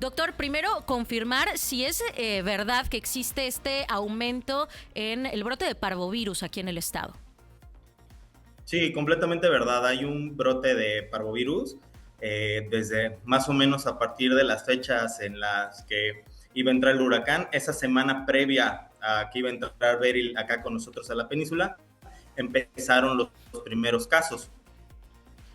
Doctor, primero confirmar si es verdad que existe este aumento en el brote de parvovirus aquí en el estado. Sí, completamente verdad. Hay un brote de parvovirus desde más o menos a partir de las fechas en las que iba a entrar el huracán. Esa semana previa a que iba a entrar Beryl acá con nosotros a la península, empezaron los primeros casos.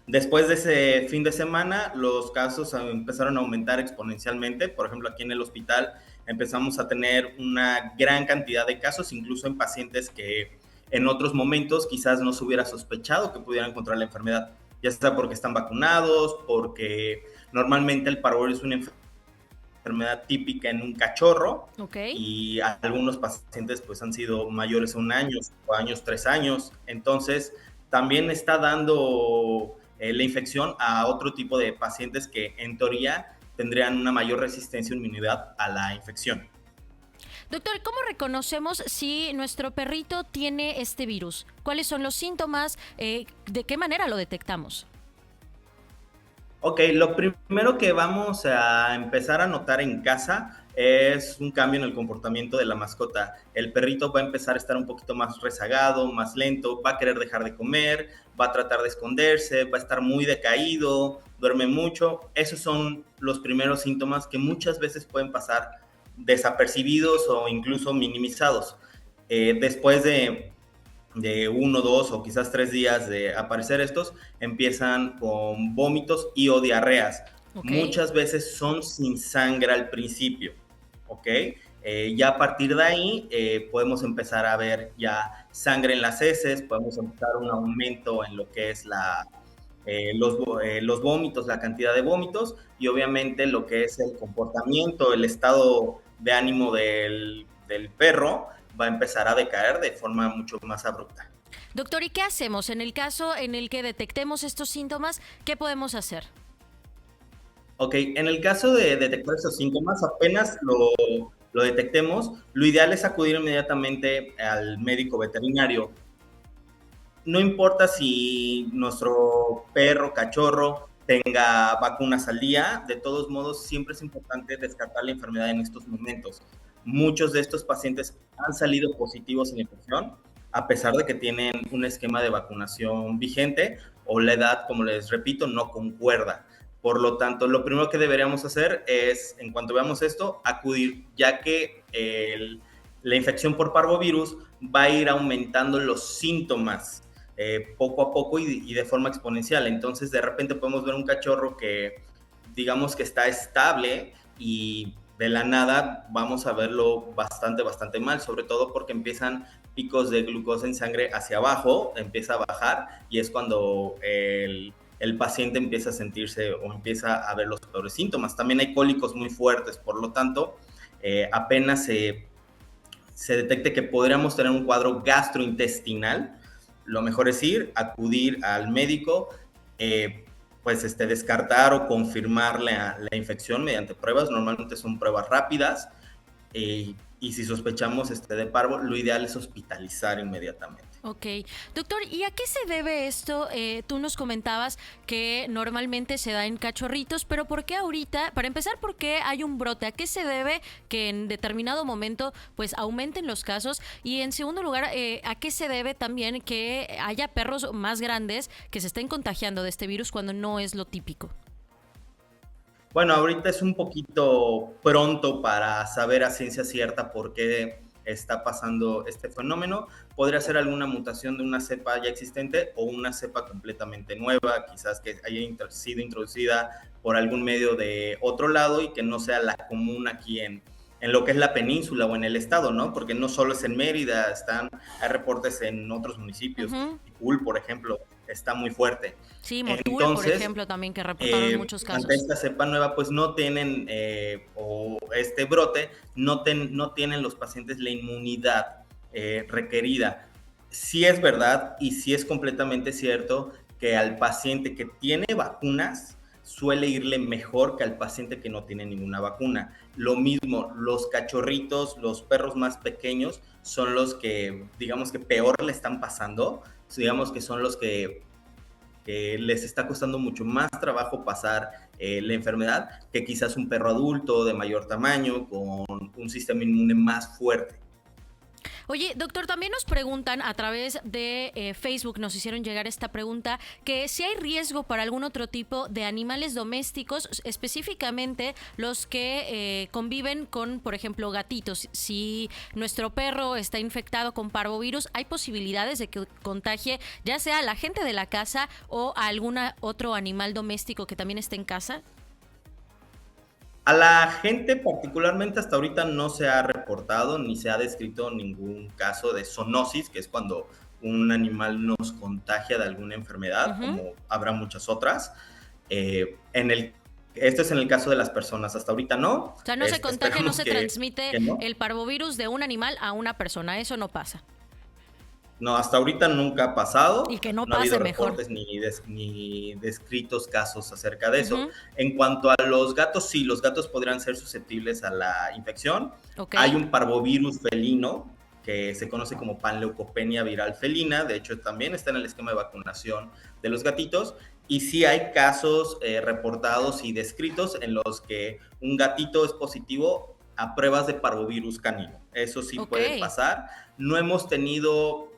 Después de ese fin de semana, los casos empezaron a aumentar exponencialmente. Por ejemplo, aquí en el hospital empezamos a tener una gran cantidad de casos, incluso en pacientes que en otros momentos quizás no se hubiera sospechado que pudieran contraer la enfermedad, ya sea porque están vacunados, porque normalmente el parvovirus es una enfermedad típica en un cachorro Ok. y algunos pacientes pues han sido mayores a 1 año, 5 años, 3 años. Entonces, también está dando la infección a otro tipo de pacientes que en teoría tendrían una mayor resistencia o inmunidad a la infección. Doctor, ¿cómo reconocemos si nuestro perrito tiene este virus? ¿Cuáles son los síntomas? ¿De qué manera lo detectamos? Ok, lo primero que vamos a empezar a notar en casa es un cambio en el comportamiento de la mascota. El perrito va a empezar a estar un poquito más rezagado, más lento, va a querer dejar de comer, va a tratar de esconderse, va a estar muy decaído, duerme mucho. Esos son los primeros síntomas que muchas veces pueden pasar desapercibidos o incluso minimizados. Después de 1, 2 o quizás 3 días de aparecer estos, empiezan con vómitos y o diarreas. Ok. Muchas veces son sin sangre al principio, ¿ok? Ya a partir de ahí podemos empezar a ver ya sangre en las heces, podemos empezar un aumento en lo que es los vómitos, la cantidad de vómitos y obviamente lo que es el comportamiento, el estado de ánimo del perro va a empezar a decaer de forma mucho más abrupta. Doctor, ¿y qué hacemos en el caso en el que detectemos estos síntomas? ¿Qué podemos hacer? Ok, en el caso de detectar esos síntomas, apenas lo detectemos, lo ideal es acudir inmediatamente al médico veterinario. No importa si nuestro perro, cachorro, tenga vacunas al día, de todos modos, siempre es importante descartar la enfermedad en estos momentos. Muchos de estos pacientes han salido positivos en infección, a pesar de que tienen un esquema de vacunación vigente o la edad, como les repito, no concuerda. Por lo tanto, lo primero que deberíamos hacer es, en cuanto veamos esto, acudir, ya que la infección por parvovirus va a ir aumentando los síntomas poco a poco y de forma exponencial. Entonces, de repente podemos ver un cachorro que digamos que está estable y de la nada vamos a verlo bastante mal, sobre todo porque empiezan picos de glucosa en sangre hacia abajo, empieza a bajar y es cuando el paciente empieza a sentirse o empieza a ver los peores síntomas. También hay cólicos muy fuertes, por lo tanto, apenas se detecte que podríamos tener un cuadro gastrointestinal, lo mejor es acudir al médico, pues descartar o confirmar la infección mediante pruebas. Normalmente son pruebas rápidas y si sospechamos de parvo, lo ideal es hospitalizar inmediatamente. Ok. Doctor, ¿y a qué se debe esto? Tú nos comentabas que normalmente se da en cachorritos, pero ¿por qué ahorita? Para empezar, ¿por qué hay un brote? ¿A qué se debe que en determinado momento pues aumenten los casos? Y en segundo lugar, ¿a qué se debe también que haya perros más grandes que se estén contagiando de este virus cuando no es lo típico? Bueno, ahorita es un poquito pronto para saber a ciencia cierta por qué está pasando este fenómeno. Podría ser alguna mutación de una cepa ya existente o una cepa completamente nueva, quizás que haya sido introducida por algún medio de otro lado y que no sea la común aquí en lo que es la península o en el estado, ¿no? Porque no solo es en Mérida, hay reportes en otros municipios. Ujú. Ticul, por ejemplo, está muy fuerte. Sí, Motul, por Entonces, ejemplo, también que reportaron muchos ante casos. esta cepa nueva, pues no tienen, o este brote, no tienen los pacientes la inmunidad requerida. Sí es verdad y sí es completamente cierto que al paciente que tiene vacunas suele irle mejor que al paciente que no tiene ninguna vacuna. Lo mismo, los cachorritos, los perros más pequeños son los que, digamos que peor le están pasando, digamos que son los que que les está costando mucho más trabajo pasar la enfermedad que quizás un perro adulto de mayor tamaño con un sistema inmune más fuerte. Oye, doctor, también nos preguntan a través de Facebook, nos hicieron llegar esta pregunta, que si hay riesgo para algún otro tipo de animales domésticos, específicamente los que conviven con, por ejemplo, gatitos. Si nuestro perro está infectado con parvovirus, ¿hay posibilidades de que contagie ya sea a la gente de la casa o a algún otro animal doméstico que también esté en casa? A la gente particularmente hasta ahorita no se ha reportado ni se ha descrito ningún caso de zoonosis, que es cuando un animal nos contagia de alguna enfermedad, Ujú. como habrá muchas otras. Esto es en el caso de las personas, hasta ahorita no. O sea, no se contagia, no Esperamos se transmite que no. el parvovirus de un animal a una persona, eso no pasa. No, hasta ahorita nunca ha Y pasado, que no no ha habido pase mejor. reportes ni descritos casos acerca de eso. Ujú. En cuanto a los gatos, sí, los gatos podrían ser susceptibles a la infección. Ok. Hay un parvovirus felino que se conoce como panleucopenia viral felina, de hecho también está en el esquema de vacunación de los gatitos, y sí hay casos reportados y descritos en los que un gatito es positivo a pruebas de parvovirus canino. Eso sí Ok. puede pasar. No hemos tenido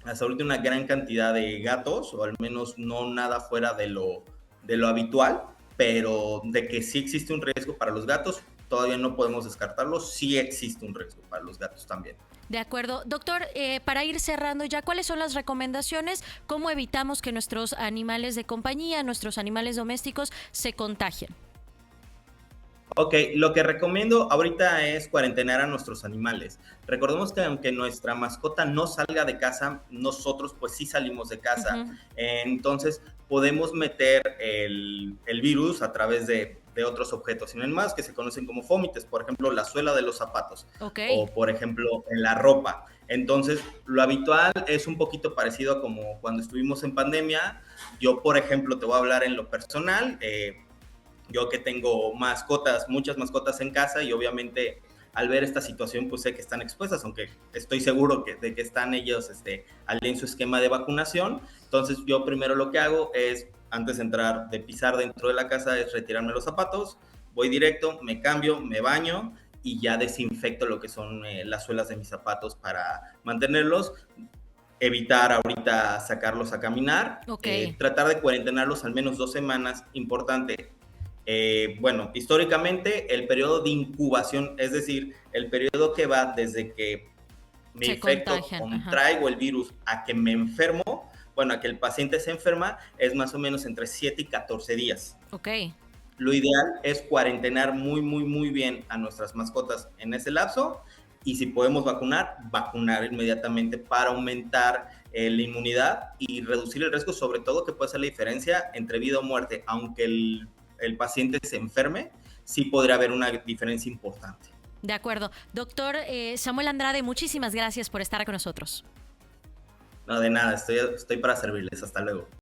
hasta ahorita una gran cantidad de gatos, o al menos no nada fuera de lo habitual, pero de que sí existe un riesgo para los gatos, todavía no podemos descartarlo, sí existe un riesgo para los gatos también. De acuerdo. Doctor, para ir cerrando ya, ¿cuáles son las recomendaciones? ¿Cómo evitamos que nuestros animales de compañía, nuestros animales domésticos se contagien? Ok, lo que recomiendo ahorita es cuarentenar a nuestros animales. Recordemos que aunque nuestra mascota no salga de casa, nosotros pues sí salimos de casa. Ujú. Entonces podemos meter el virus a través de otros objetos, sin más que se conocen como fómites, por ejemplo, la suela de los zapatos Ok. o por ejemplo en la ropa. Entonces, lo habitual es un poquito parecido a como cuando estuvimos en pandemia. Yo, por ejemplo, te voy a hablar en lo personal. Yo que tengo mascotas, muchas mascotas en casa y obviamente al ver esta situación pues sé que están expuestas, aunque estoy seguro de que están ellos al día en su esquema de vacunación. Entonces yo primero lo que hago es, antes de entrar, de pisar dentro de la casa, es retirarme los zapatos, voy directo, me cambio, me baño y ya desinfecto lo que son las suelas de mis zapatos para mantenerlos, evitar ahorita sacarlos a caminar, Ok. tratar de cuarentenarlos al menos 2 semanas, importante. Bueno, históricamente el periodo de incubación, es decir, el periodo que va desde que me Se infecto, contagian. Ajá. contraigo el virus, a que me enfermo, bueno, a que el paciente se enferma, es más o menos entre 7 y 14 días. Ok. Lo ideal es cuarentenar muy, muy, muy bien a nuestras mascotas en ese lapso y si podemos vacunar, vacunar inmediatamente para aumentar la inmunidad y reducir el riesgo, sobre todo que puede ser la diferencia entre vida o muerte, aunque el paciente se enferme, sí podría haber una diferencia importante. De acuerdo. Doctor Samuel Andrade, muchísimas gracias por estar con nosotros. No, de nada, estoy para servirles. Hasta luego.